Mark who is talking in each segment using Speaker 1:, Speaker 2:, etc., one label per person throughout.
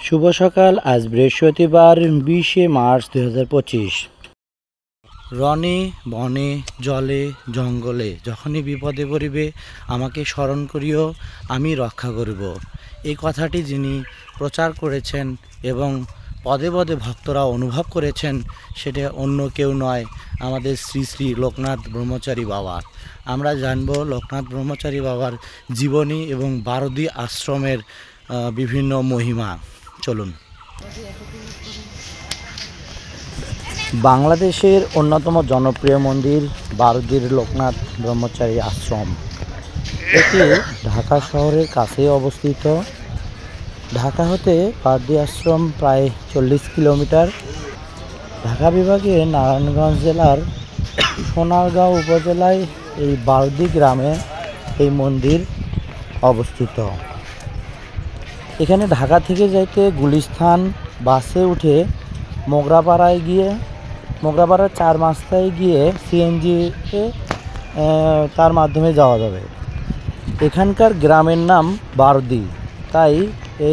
Speaker 1: শুভ সকাল। আজ বৃহস্পতিবার 20শে মার্চ 2025। রণে বনে জলে জঙ্গলে যখনই বিপদে পড়িবে আমাকে স্মরণ করিও, আমি রক্ষা করিব। এই কথাটি যিনি প্রচার করেছেন এবং পদে পদে ভক্তরা অনুভব করেছেন, সেটা অন্য কেউ নয়, আমাদের শ্রী শ্রী লোকনাথ ব্রহ্মচারী বাবা। আমরা জানব লোকনাথ ব্রহ্মচারী বাবার জীবনী এবং বারদি আশ্রমের বিভিন্ন মহিমা। চলুন। বাংলাদেশের অন্যতম জনপ্রিয় মন্দির বারদির লোকনাথ ব্রহ্মচারী আশ্রম। এটি ঢাকা শহরের কাছেই অবস্থিত। ঢাকা হতে বারদি আশ্রম প্রায় 40 কিলোমিটার। ঢাকা বিভাগে নারায়ণগঞ্জ জেলার সোনারগাঁও উপজেলায় এই বারদি গ্রামে এই মন্দির অবস্থিত। এখানে ঢাকা থেকে যাইতে গুলিস্তান বাসে উঠে মোগরাপাড়ার 4 রাস্তায় গিয়ে সিএনজিতে তার মাধ্যমে যাওয়া যাবে। এখানকার গ্রামের নাম বারদি, তাই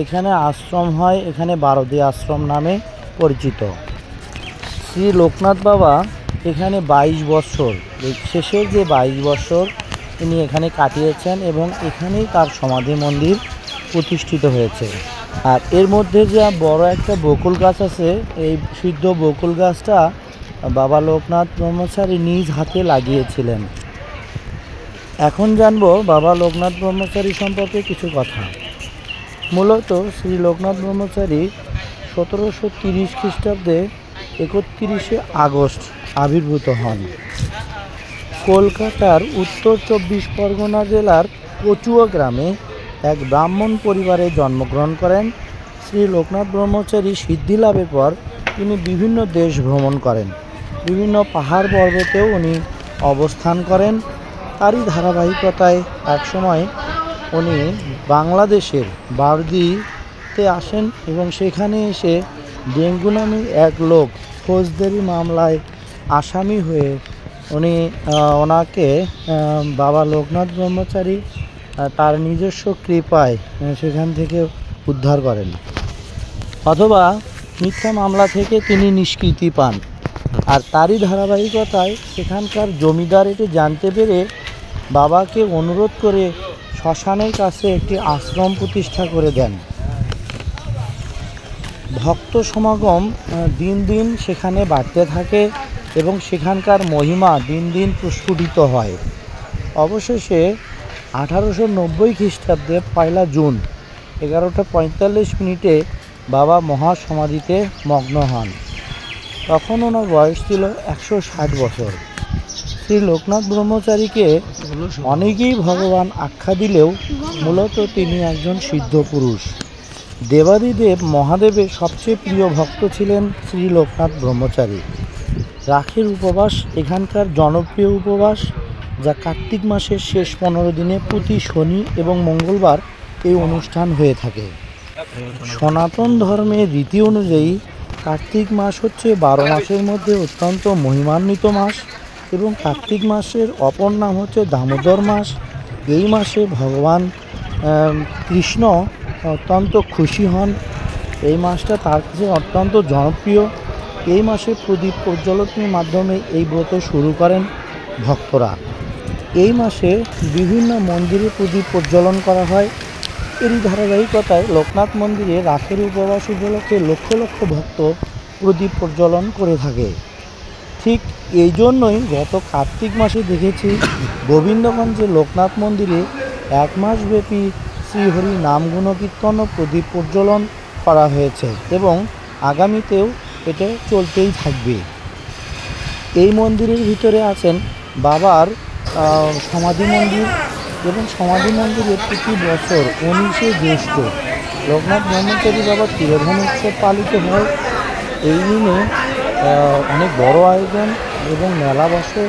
Speaker 1: এখানে আশ্রম হয়, এখানে বারদি আশ্রম নামে পরিচিত। শ্রী লোকনাথ বাবা এখানে 22 বছর, শেষের যে 22 বছর তিনি এখানে কাটিয়েছেন এবং এখানেই তার সমাধি মন্দির প্রতিষ্ঠিত হয়েছে। আর এর মধ্যে যে বড় একটা বকুল গাছ আছে, এই সিদ্ধ বকুল গাছটা বাবা লোকনাথ ব্রহ্মচারী নিজ হাতে লাগিয়েছিলেন। এখন জানবো বাবা লোকনাথ ব্রহ্মচারী সম্পর্কে কিছু কথা। মূলত শ্রী লোকনাথ ব্রহ্মচারী 1730 খ্রিস্টাব্দে 31শে আগস্ট আবির্ভূত হন। কলকাতার উত্তর 24 পরগনা জেলার কচুয়া গ্রামে এক ব্রাহ্মণ পরিবারে জন্মগ্রহণ করেন। শ্রী লোকনাথ ব্রহ্মচারী সিদ্ধি লাভের পর তিনি বিভিন্ন দেশ ভ্রমণ করেন, বিভিন্ন পাহাড় পর্বতেও উনি অবস্থান করেন। তারই ধারাবাহিকতায় একসময় উনি বাংলাদেশের বারদিতে আসেন এবং সেখানে এসে ডেঙ্গু নামে এক লোক ফৌজদারি মামলায় আসামি হয়ে ওনাকে বাবা লোকনাথ ব্রহ্মচারী তার নিজস্ব কৃপায় সেখান থেকে উদ্ধার করেন, অথবা মিথ্যা মামলা থেকে তিনি নিষ্কৃতি পান। আর তারই ধারাবাহিকতায় সেখানকার জমিদার এটি জানতে পেরে বাবাকে অনুরোধ করে শ্মশানের কাছে একটি আশ্রম প্রতিষ্ঠা করে দেন। ভক্ত সমাগম দিন দিন সেখানে বাড়তে থাকে এবং সেখানকার মহিমা দিন দিন প্রস্ফুটিত হয়। অবশেষে 1890 খ্রিস্টাব্দে 1 জুন 11:45 বাবা মহাসমাধিতে মগ্ন হন। তখন ওনার বয়স ছিল 160 বছর। শ্রী লোকনাথ ব্রহ্মচারীকে অনেকেই ভগবান আখ্যা দিলেও মূলত তিনি একজন সিদ্ধ পুরুষ। দেবাদিদেব মহাদেবের সবচেয়ে প্রিয় ভক্ত ছিলেন শ্রী লোকনাথ ব্রহ্মচারী। রাখির উপবাস এখানকার জনপ্রিয় উপবাস, যা কার্তিক মাসের শেষ 15 দিনে প্রতি শনি এবং মঙ্গলবার এই অনুষ্ঠান হয়ে থাকে। সনাতন ধর্মের রীতি অনুযায়ী কার্তিক মাস হচ্ছে 12 মাসের মধ্যে অত্যন্ত মহিমান্বিত মাস এবং কার্তিক মাসের অপর নাম হচ্ছে দামোদর মাস। এই মাসে ভগবান কৃষ্ণ অত্যন্ত খুশি হন। এই মাসটা তার কাছে অত্যন্ত জনপ্রিয়। এই মাসে প্রদীপ প্রজ্বলনের মাধ্যমে এই ব্রত শুরু করেন ভক্তরা। এই মাসে বিভিন্ন মন্দিরে প্রদীপ প্রজ্বলন করা হয়। এরই ধারাবাহিকতায় লোকনাথ মন্দিরে রাখের উপবাস উপলক্ষে লক্ষ লক্ষ ভক্ত প্রদীপ প্রজ্বলন করে থাকে। ঠিক এই জন্যই গত কার্তিক মাসে দেখেছি গোবিন্দগঞ্জে লোকনাথ মন্দিরে 1 মাস ব্যাপী শ্রীহরি নাম গুণকীর্তন ও প্রদীপ প্রজ্বলন করা হয়েছে এবং আগামীতেও এটা চলতেই থাকবে। এই মন্দিরের ভিতরে আছেন বাবার সমাধি মন্দির এবং সমাধি মন্দিরে প্রতি বছর 19শে জ্যৈষ্ঠ লোকনাথ ব্রহ্মচারী বাবার তিরোধান উৎসব পালিত হয়। এই দিনে অনেক বড় আয়োজন এবং মেলা বসে।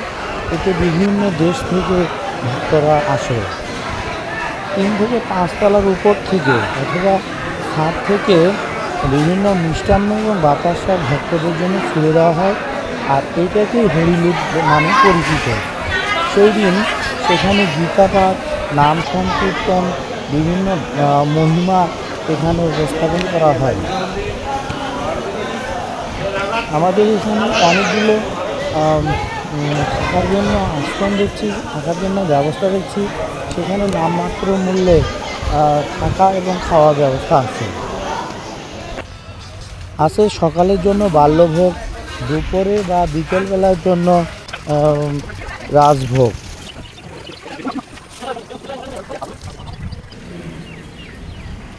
Speaker 1: এতে বিভিন্ন দেশ থেকে ভক্তরা আসে। 3 থেকে 5 তলার উপর থেকে অথবা ছাদ থেকে বিভিন্ন মিষ্টান্ন এবং বাতাসা ভক্তদের জন্য ছুড়ে দেওয়া হয়। আর এইটাকেই হরিলুট নামে পরিচিত। সেই দিন সেখানে গীতা পাঠ, নাম সংকীর্তন, বিভিন্ন মহিমা এখানে উপস্থাপন করা হয়। আমাদের এখানে অনেকগুলো থাকার জন্য আশ্রম দেখছি, থাকার জন্য ব্যবস্থা দেখছি। সেখানে নামমাত্র মূল্যে থাকা এবং খাওয়ার ব্যবস্থা আছে। সকালের জন্য বাল্যভোগ, দুপুরে বা বিকেলবেলার জন্য রাজভোগ।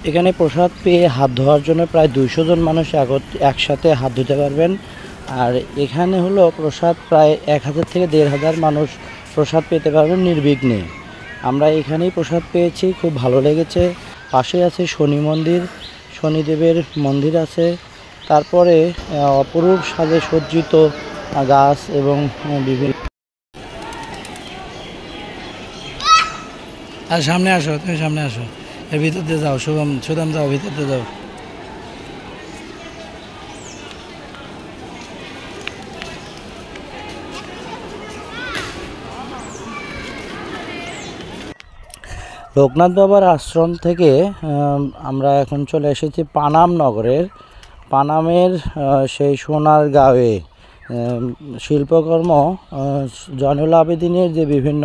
Speaker 1: এখানে প্রসাদ পেয়ে হাত ধোয়ার জন্য প্রায় 200 জন মানুষ একসাথে হাত ধুতে পারবেন। আর এখানে হলো প্রসাদ প্রায় 1000 থেকে 1500 মানুষ প্রসাদ পেতে পারবেন নির্বিঘ্নে। আমরা এখানেই প্রসাদ পেয়েছি, খুব ভালো লেগেছে। পাশে আছে শনি মন্দির, শনিদেবের মন্দির আছে। তারপরে অপরূপ সাজে সজ্জিত গাছ এবং বিভিন্ন।
Speaker 2: আর সামনে আসো, তুমি সামনে আসো, এর ভিতর দিয়ে যাও। সুদাম যাও, ভিতর দিয়ে যাও।
Speaker 1: লোকনাথ বাবার আশ্রম থেকে আমরা এখন চলে এসেছি পানাম নগরের। পানামের সেই সোনারগাঁওয়ে শিল্পকর্ম জয়নুল আবেদিনের যে বিভিন্ন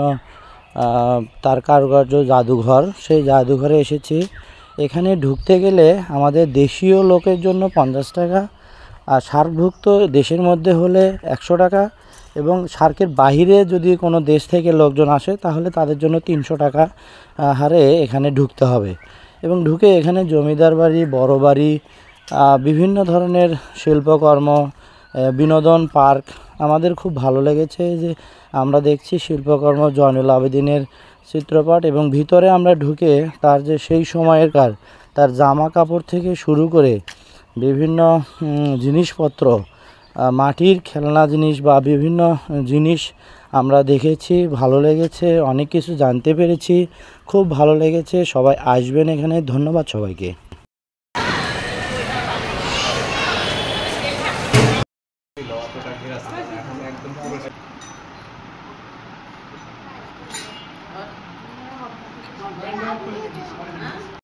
Speaker 1: তার কারুকার্য জাদুঘর, সেই জাদুঘরে এসেছি। এখানে ঢুকতে গেলে আমাদের দেশীয় লোকের জন্য 50 টাকা, আর সার্কভুক্ত দেশের মধ্যে হলে 100 টাকা, এবং সার্কের বাহিরে যদি কোনো দেশ থেকে লোকজন আসে তাহলে তাদের জন্য 300 টাকা হারে এখানে ঢুকতে হবে। এবং ঢুকে এখানে জমিদার বাড়ি, বড় বাড়ি, বিভিন্ন ধরনের শিল্পকর্ম, বিনোদন পার্ক আমাদের খুব ভালো লেগেছে। যে আমরা দেখছি শিল্পকর্ম, জয়নুল আবেদিনের চিত্রপট, এবং ভিতরে আমরা ঢুকে তার যে সেই সময়কার তার জামা কাপড় থেকে শুরু করে বিভিন্ন জিনিসপত্র, মাটির খেলনা জিনিস বা বিভিন্ন জিনিস আমরা দেখেছি, ভালো লেগেছে, অনেক কিছু জানতে পেরেছি, খুব ভালো লেগেছে। সবাই আসবেন এখানে। ধন্যবাদ সবাইকে।